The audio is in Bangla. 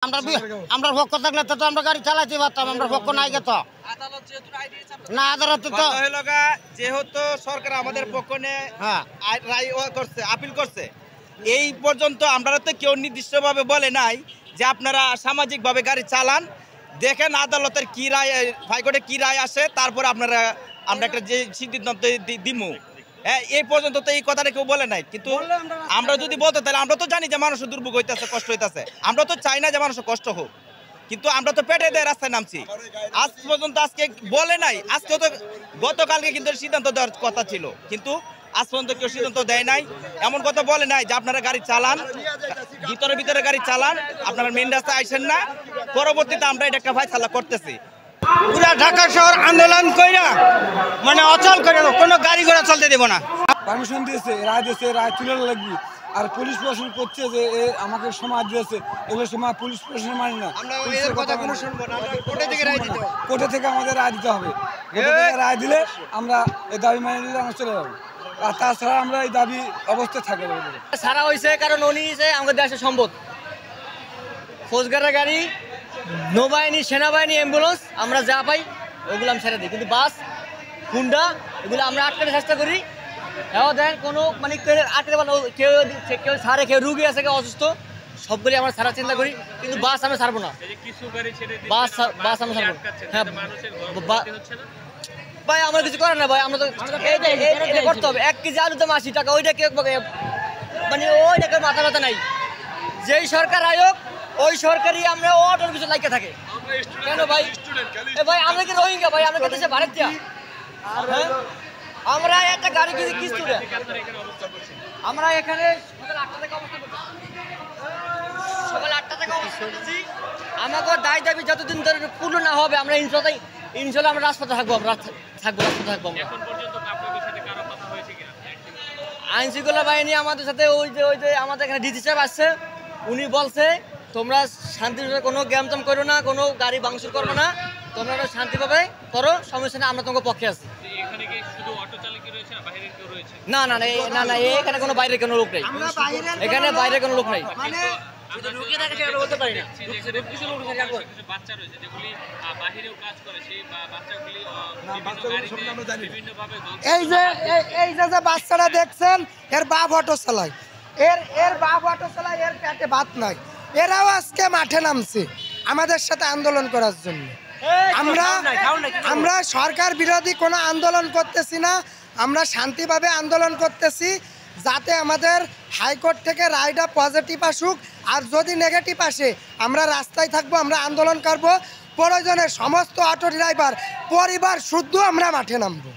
আমরা পক্ষ থাকলে তো আমরা গাড়ি চালাইতে পারতাম, আমরা পক্ষ নাই তো না। আদালত তো যেহেতু সরকার আমাদের পক্ষ নিয়ে রায় করছে, আপিল করছে, এই পর্যন্ত আমরা তো কেউ নির্দিষ্টভাবে বলে নাই যে আপনারা সামাজিকভাবে গাড়ি চালান, দেখেন আদালতের কি রায়, হাইকোর্টে কি রায় আসে, তারপরে আমরা একটা যে সিদ্ধান্ত দিমু। হ্যাঁ, এই পর্যন্ত তো এই কথাটা কেউ বলে নাই। কিন্তু আমরা যদি বলতে, তাহলে আমরা তো জানি যে মানুষের দুর্ভোগ হইতেছে, কষ্ট হইতেছে, আমরা তো চাই না যে মানুষের কষ্ট হোক, কিন্তু আমরা তো পেটে দিয়ে রাস্তায় নামছি। আজ পর্যন্ত আজকে বলে নাই, আজকে তো গতকালকে কিন্তু সিদ্ধান্ত দেওয়ার কথা ছিল, কিন্তু আজ পর্যন্ত কেউ সিদ্ধান্ত দেয় নাই। এমন কথা বলে নাই যে আপনারা গাড়ি চালান, ভিতরে গাড়ি চালান, আপনারা মেন রাস্তায় আইসেন না। পরবর্তীতে আমরা এটা একটা ফায়সালা করতেছি। পুরা ঢাকা শহর আন্দোলন কইরা মানে অচল করে কোনো গাড়ি ঘোড়া চলতে দেব না। পারমিশন দিয়েছে, রায় দিয়েছে, রায় তুলে লাগবে। আর পুলিশ প্রশাসন করছে যে আমাকে সময় দিয়েছে, এগুলো সময় পুলিশ প্রশাসন মানি না। কোর্টে থেকে আমাদের রায় দিতে হবে। রায় দিলে আমরা এই দাবি মানে নিলে আমরা চলে যাবো, আর তাছাড়া আমরা এই দাবি অবস্থায় থাকবো। সারা হয়েছে কারণ উনি আমাদের দেশের সম্পদ। ফৌজগারের গাড়ি, নৌবাহিনী, সেনাবাহিনী, অ্যাম্বুলেন্স আমরা যা পাই ওগুলো আমি ছেড়ে দিই, কিন্তু বাস, হুন্ডা এগুলো আমরা আটকাতে চেষ্টা করি। এও দেন কোনো মানে আটকাতে পারলো, কেউ ছাড়ে, কেউ রুগী আছে, কেউ অসুস্থ, সবগুলি আমরা ছাড়ার চিন্তা করি, কিন্তু বাস আমরা ছাড়বো না। বাস আমরা ছাড়বো। হ্যাঁ ভাই, আমরা কিছু করার না ভাই, আমরা তো এটা করতে হবে। 1 কেজি আলুর দাম 80 টাকা, ওইটা কেউ মানে ওইটাকে মাথা ব্যথা নাই। যেই সরকার আয়োগ ওই সরকারি আমরা অটোর কিছু লাগে থাকে কেন ভাই? ভাই আমরা কি রোহিঙ্গা ভাই? আমরা দেশে ভারত দিয়া, আমরা একটা গাড়ি কি স্টুডেন্ট, আমরা এখানে সকাল 8টা থেকে অবস্থান করছি। আমাকে দায় দাবি যতদিন ধরে পূর্ণ না হবে আমরা ইনশাল্লাহ আমরা রাজপথে থাকবো। আইন শৃঙ্খলা বাহিনী আমাদের সাথে ওই যে আমাদের এখানে ডিসি সাহেব আসছে, উনি বলছে তোমরা শান্তিভাবে কোনো গ্যামজাম করো না, কোনো গাড়ি ভাঙচুর করবো না, তোমরা শান্তিভাবে করো, সমস্যা নেই, আমরা তোমাকে পক্ষে আছি। না না না না, এখানে কোনো বাইরের কোনো লোক নেই, এখানে বাইরের কোনো লোক নেই। এই যে বাচ্চারা দেখছেন, এর বাপ অটো চালায়, এর বাপ অটো চালায়, এর পেটে ভাত নাই, এরাও আজকে মাঠে নামছে আমাদের সাথে আন্দোলন করার জন্য। আমরা সরকার বিরোধী কোনো আন্দোলন করতেছি না, আমরা শান্তিভাবে আন্দোলন করতেছি, যাতে আমাদের হাইকোর্ট থেকে রায়টা পজিটিভ আসুক। আর যদি নেগেটিভ আসে আমরা রাস্তায় থাকবো, আমরা আন্দোলন করব। প্রয়োজনে সমস্ত অটো ড্রাইভার পরিবার শুদ্ধ আমরা মাঠে নামবো।